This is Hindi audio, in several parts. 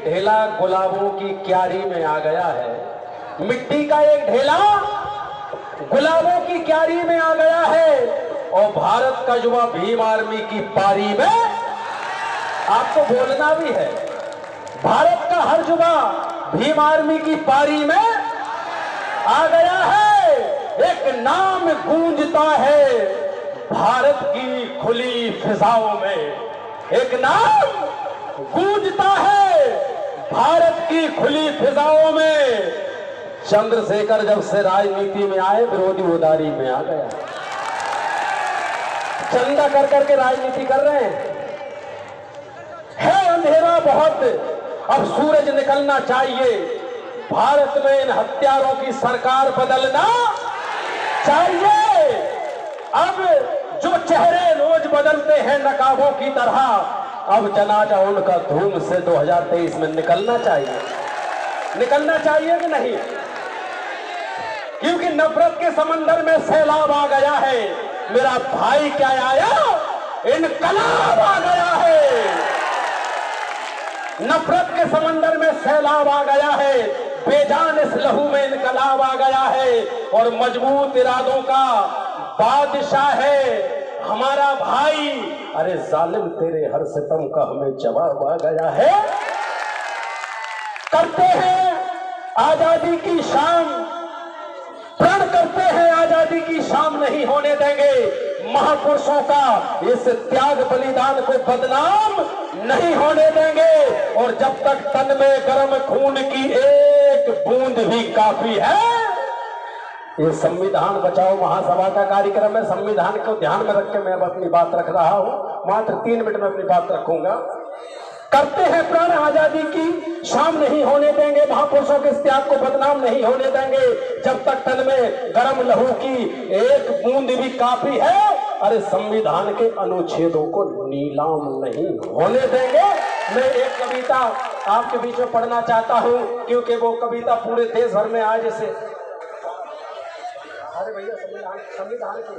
एक ढेला गुलाबों की क्यारी में आ गया है। मिट्टी का एक ढेला गुलाबों की क्यारी में आ गया है और भारत का युवा भीम आर्मी की पारी में, आपको बोलना भी है, भारत का हर युवा भीम आर्मी की पारी में आ गया है। एक नाम गूंजता है भारत की खुली फिजाओं में, एक नाम गूंजता है भारत की खुली फिजाओं में। चंद्रशेखर जब से राजनीति में आए विरोधी उदारी में आ गया। चंदा कर करके राजनीति कर रहे हैं। अंधेरा बहुत, अब सूरज निकलना चाहिए। भारत में इन हत्यारों की सरकार बदलना चाहिए। अब जो चेहरे रोज बदलते हैं नकाबों की तरह, अब जनाजा उनका धूम से 2023 में निकलना चाहिए। निकलना चाहिए कि नहीं? क्योंकि नफरत के समंदर में सैलाब आ गया है। मेरा भाई क्या आया? इनकलाब आ गया है। नफरत के समंदर में सैलाब आ गया है। बेजान इस लहू में इनकलाब आ गया है और मजबूत इरादों का बादशाह है हमारा भाई। अरे जालिम तेरे हर सितम का हमें जवाब आ गया है। करते हैं आजादी की शाम, प्रण करते हैं आजादी की शाम नहीं होने देंगे। महापुरुषों का इस त्याग बलिदान को बदनाम नहीं होने देंगे। और जब तक तन में गर्म खून की एक बूंद भी काफी है। ये संविधान बचाओ महासभा का कार्यक्रम है। संविधान को ध्यान में रख के मैं अपनी बात रख रहा हूं। मात्र 3 मिनट में अपनी बात रखूंगा। करते हैं प्रण आजादी की शाम नहीं होने देंगे। महापुरुषों के इस त्याग को बदनाम नहीं होने देंगे। जब तक तन में गर्म लहू की एक बूंद भी काफी है। अरे संविधान के अनुच्छेदों को नीलाम नहीं होने देंगे। मैं एक कविता आपके बीच में पढ़ना चाहता हूं क्योंकि वो कविता पूरे देश भर में आज से, अरे भैया संविधान की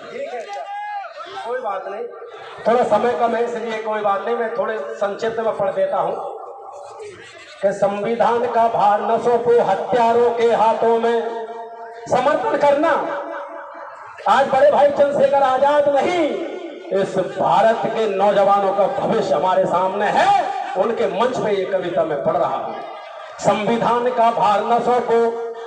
ठीक है, कोई बात नहीं, थोड़ा समय कम है इसलिए कोई बात नहीं, मैं थोड़े संक्षिप्त में पढ़ देता हूं कि संविधान का भार न सौंपो हत्यारों के हाथों में। समर्थन करना, आज बड़े भाई चंद्रशेखर आजाद नहीं, इस भारत के नौजवानों का भविष्य हमारे सामने है। उनके मंच पे ये कविता मैं पढ़ रहा हूं। संविधान का भार न सौंपो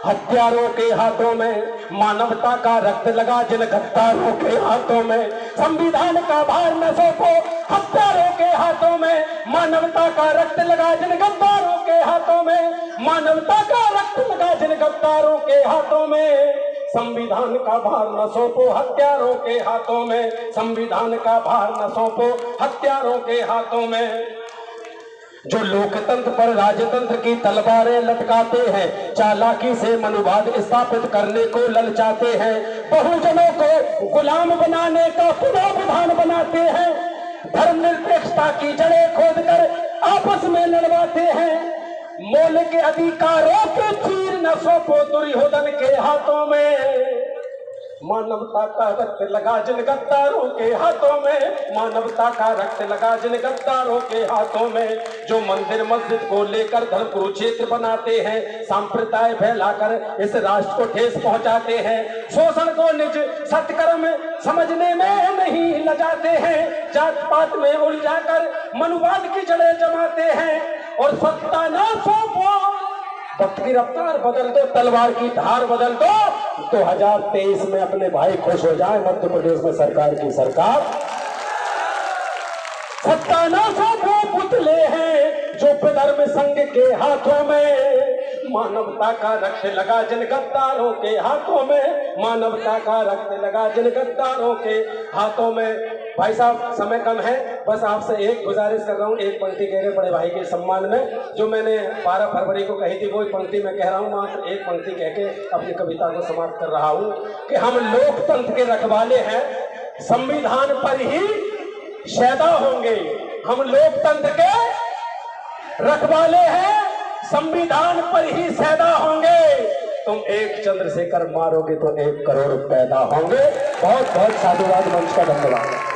हत्यारों के हाथों में, मानवता का रक्त लगा जिन गद्दारों के हाथों में। संविधान का भार न सौंपो हत्यारों के हाथों में, मानवता का रक्त लगा जिन गद्दारों के हाथों में। मानवता का रक्त लगा जिन गद्दारों के हाथों में। संविधान का भार न सौंपो हत्यारों के हाथों में। संविधान का भार न सौंपो हत्यारों के हाथों में। जो लोकतंत्र पर राजतंत्र की तलवारें लटकाते हैं, चालाकी से मनुवाद स्थापित करने को ललचाते हैं, बहुजनों को गुलाम बनाने का पुनः विधान बनाते हैं, धर्मनिरपेक्षता की जड़ें खोदकर आपस में लड़वाते हैं। मौलिक अधिकारों के चीर न सौंपो दुर्योधन के हाथों में। मानवता का रक्त लगा जिन गद्दारों के हाथों में। मानवता का रक्त लगा जिन गद्दारों के हाथों में। जो मंदिर मस्जिद को लेकर धर्म कुरुक्षेत्र बनाते हैं, सांप्रदाय फैलाकर इस राष्ट्र को ठेस पहुंचाते हैं, शोषण को निज सत्कर्म समझने में नहीं लजाते हैं, जात पात में उलझाकर मनुवाद की जड़ें जमाते हैं। और सत्ता न सौंपो, वक्त की रफ्तार बदल दो, तलवार की धार बदल दो। 2023 में अपने भाई खुश हो जाए, मध्य प्रदेश में सरकार की सरकार। सत्ता न सौंपो पुतले हैं जो धर्म संघ के हाथों में। मानवता का रक्त लगा जिन गद्दारों के हाथों में। मानवता का रक्त लगा जिन गद्दारों के हाथों में। भाई साहब समय कम है, बस आपसे एक गुजारिश कर रहा हूँ, एक पंक्ति कह रहे बड़े भाई के सम्मान में, जो मैंने 12 फरवरी को कही थी वही पंक्ति मैं कह रहा हूँ। मात्र एक पंक्ति कह के अपनी कविता को समाप्त कर रहा हूँ कि हम लोकतंत्र के रखवाले हैं, संविधान पर ही शैदा होंगे। हम लोकतंत्र के रखवाले हैं, संविधान पर ही शैदा होंगे। तुम एक चंद्रशेखर मारोगे तो 1 करोड़ पैदा होंगे। बहुत बहुत साधुवाद, मंच का धन्यवाद।